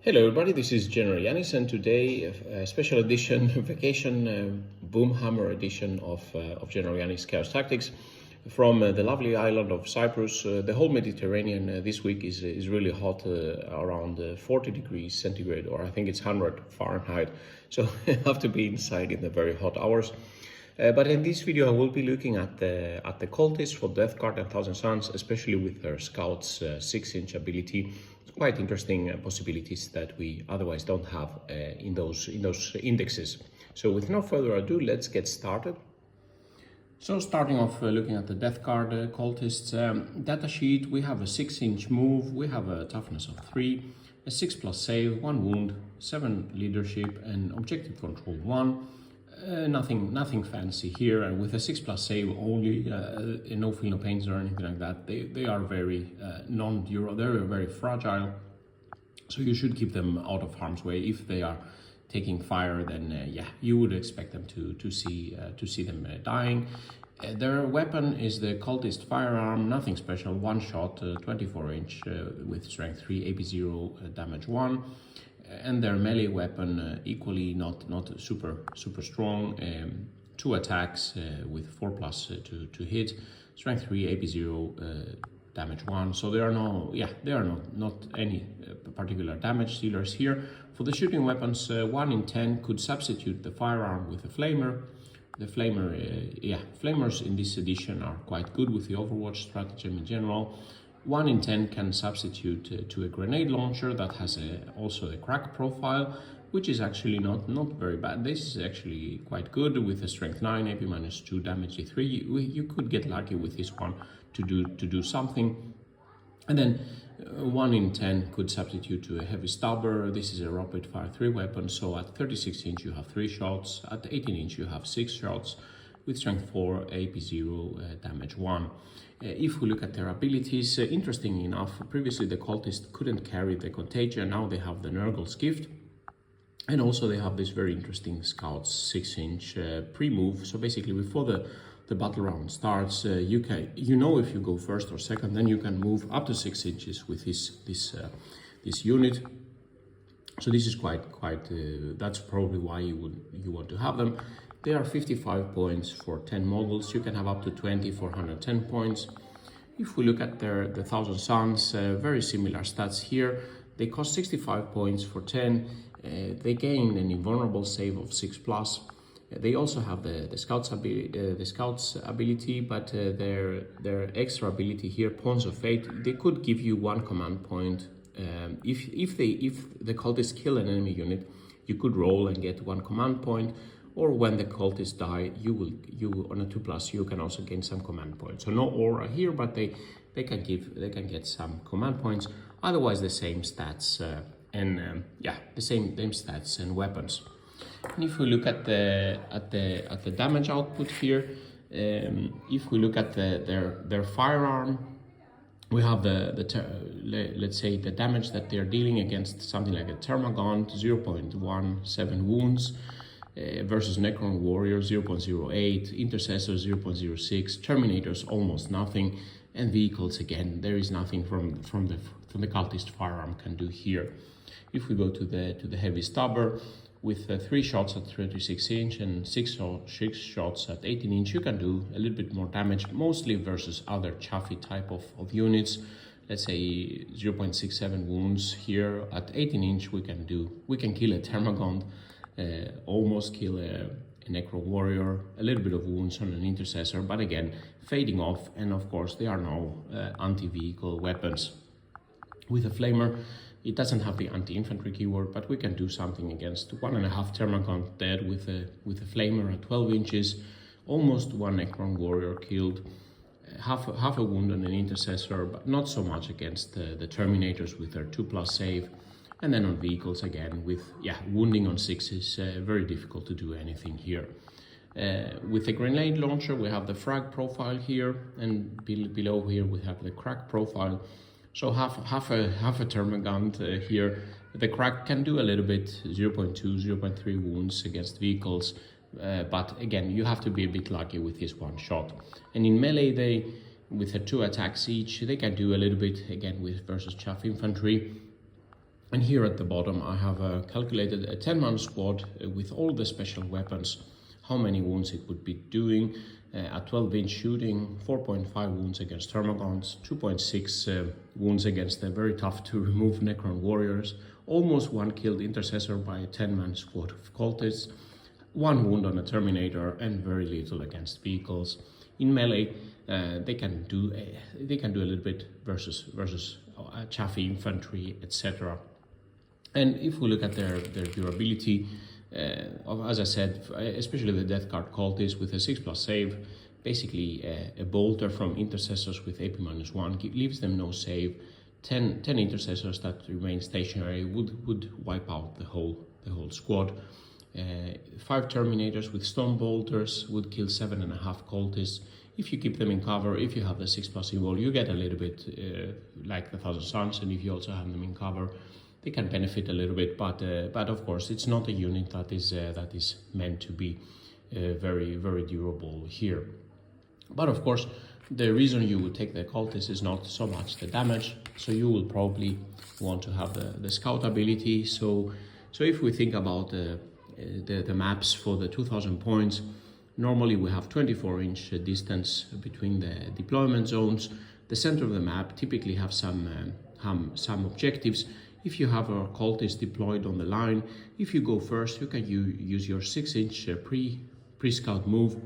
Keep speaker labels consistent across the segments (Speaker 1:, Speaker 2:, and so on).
Speaker 1: Hello everybody, this is GeneralJannis, and today a special edition, vacation Boomhammer edition of GeneralJannis Chaos Tactics from the lovely island of Cyprus. The whole Mediterranean this week is really hot, around 40 degrees centigrade, or I think it's 100 Fahrenheit, so I have to be inside in the very hot hours. But in this video I will be looking at the Cultists for Death Guard and Thousand Suns, especially with their Scout's 6-inch ability. Quite interesting possibilities that we otherwise don't have in those indexes. So with no further ado, let's get started. So starting off looking at the Death Guard Cultists datasheet, we have a 6-inch move, we have a toughness of 3, a 6+ save, 1 wound, 7 leadership, and objective control 1. Nothing fancy here, and with a 6+ save only, no feel no pains or anything like that. They are very non-durable, they're very fragile, so you should keep them out of harm's way. If they are taking fire, then yeah, you would expect them to see them dying. Their weapon is the Cultist firearm, nothing special, 1 shot, 24-inch with strength 3, AP 0, damage 1. And their melee weapon equally not super strong, 2 attacks with 4+ to hit, strength 3, AP 0, damage 1. So there are not any particular damage dealers here. For the shooting weapons, 1 in 10 could substitute the firearm with a flamer. The flamer, flamers in this edition are quite good with the Overwatch stratagem in general. 1 in 10 can substitute to a grenade launcher that has also a crack profile, which is actually not very bad. This is actually quite good with a strength 9, AP -2, damage 3. You could get lucky with this one to do something. And then 1 in 10 could substitute to a heavy stubber. This is a rapid fire 3 weapon, so at 36-inch you have 3 shots, at 18-inch you have 6 shots, with strength 4, AP 0, damage 1. If we look at their abilities, interestingly enough, previously the Cultist couldn't carry the Contagion, now they have the Nurgle's Gift. And also they have this very interesting Scout's 6-inch pre-move. So basically before the battle round starts, if you go first or second, then you can move up to 6 inches with this unit. So this is quite that's probably why you want to have them. They are 55 points for 10 models. You can have up to 20 for 110 points. If we look at the Thousand Suns, very similar stats here. They cost 65 points for 10. They gain an invulnerable save of 6+. They also have the Scout's ability, but their extra ability here, Pawns of Fate, they could give you 1 command point. If the Cultists kill an enemy unit, you could roll and get 1 command point. Or when the Cultists die, you on a 2+, you can also gain some command points. So no aura here, but they can get some command points. Otherwise, the same stats the same stats and weapons. And if we look at the damage output here, if we look at their firearm, we have let's say the damage that they're dealing against something like a Termagant, 0.17 wounds. Versus Necron Warrior 0.08, Intercessor 0.06, Terminators almost nothing, and Vehicles again there is nothing from the Cultist firearm can do here. If we go to the Heavy Stubber with 3 shots at 36-inch and 6 shots at 18-inch, you can do a little bit more damage, mostly versus other Chaffee type of units. Let's say 0.67 wounds here. At 18-inch we can kill a Termagant. Almost kill a Necro Warrior, a little bit of wounds on an Intercessor, but again, fading off, and of course there are no anti-vehicle weapons. With a Flamer, it doesn't have the anti-infantry keyword, but we can do something against 1.5 Termagant dead with a Flamer at 12 inches, almost 1 Necron Warrior killed, half a wound on an Intercessor, but not so much against the Terminators with their 2+ save. And then on vehicles again with wounding on 6s, very difficult to do anything here. With the grenade launcher we have the frag profile here, and below here we have the crack profile. So half a Termagant here. The crack can do a little bit, 0.2, 0.3 wounds against vehicles, but again you have to be a bit lucky with this 1 shot. And in melee with the 2 attacks each, they can do a little bit again versus chaff infantry. And here at the bottom, I have calculated a 10-man squad with all the special weapons, how many wounds it would be doing. At 12-inch shooting, 4.5 wounds against thermagants, 2.6 wounds against the very tough to remove Necron warriors, almost 1 killed intercessor by a 10-man squad of cultists, 1 wound on a terminator, and very little against vehicles. In melee, they can do a little bit versus chaffy infantry, etc. And if we look at their durability, as I said, especially the death card cultists with a 6+ save, basically a bolter from intercessors with AP -1 leaves them no save. 10 intercessors that remain stationary would wipe out the whole squad. 5 terminators with stone bolters would kill 7.5 cultists. If you keep them in cover, if you have the 6+ invul, you get a little bit like the Thousand Suns, and if you also have them in cover, they can benefit a little bit, but of course it's not a unit that is meant to be very durable here. But of course, the reason you would take the cultist is not so much the damage, so you will probably want to have the scout ability. So if we think about the maps for the 2000 points, normally we have 24-inch distance between the deployment zones. The center of the map typically have some objectives. If you have a cultist deployed on the line, if you go first, you can use your 6-inch pre-scout move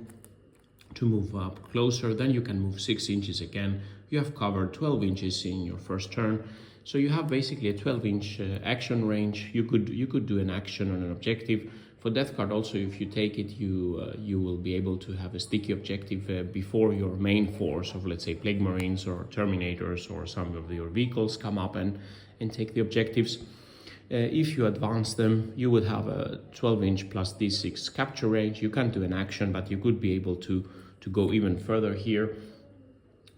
Speaker 1: to move up closer. Then you can move 6 inches again. You have covered 12 inches in your first turn. So you have basically a 12-inch action range. You could do an action on an objective. For death card also, if you take it, you will be able to have a sticky objective before your main force of, let's say, Plague Marines or Terminators or some of your vehicles come up and take the objectives. If you advance them, you would have a 12-inch plus D6 capture range. You can't do an action, but you could be able to go even further here.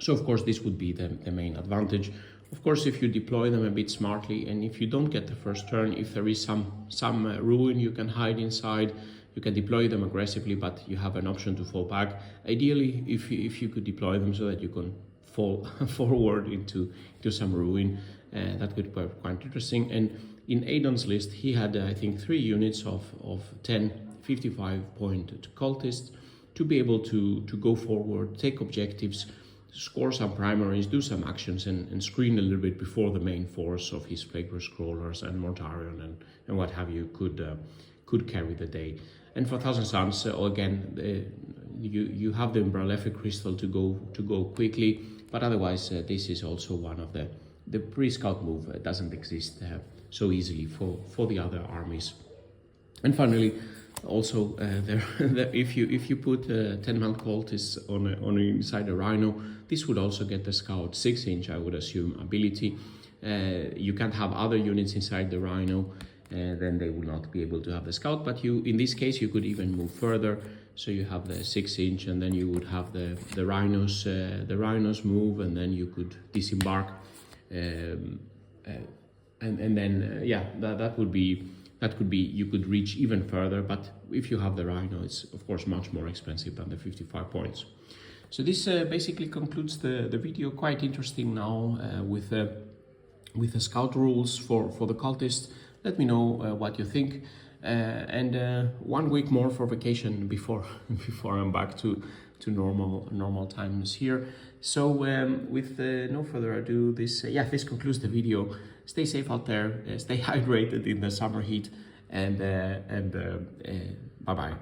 Speaker 1: So of course this would be the main advantage. Of course, if you deploy them a bit smartly, and if you don't get the first turn, if there is some ruin you can hide inside, you can deploy them aggressively, but you have an option to fall back. Ideally, if you could deploy them so that you can fall forward into some ruin, that would be quite interesting. And in Aidan's list, he had I think 3 units of 10 55-point cultists to be able to go forward, take objectives, score some primaries, do some actions, and screen a little bit before the main force of his Plagueburst Crawlers and Mortarion and what have you could carry the day. And for Thousand Suns, again, you have the Umbralefic Crystal to go quickly, but otherwise this is also one of the pre-scout move doesn't exist so easily for the other armies. And finally, also if you put 10-man cultists on inside a Rhino, this would also get the scout 6-inch, I would assume, ability. You can't have other units inside the Rhino, then they will not be able to have the scout. But in this case, you could even move further. So you have the 6-inch, and then you would have the Rhinos move, and then you could disembark, and then that could be you could reach even further. But if you have the Rhino, it's of course much more expensive than the 55 points. So this basically concludes the video. Quite interesting now with the scout rules for the cultists. Let me know what you think. And 1 week more for vacation before I'm back to normal times here. So with no further ado, this concludes the video. Stay safe out there, stay hydrated in the summer heat, and bye bye.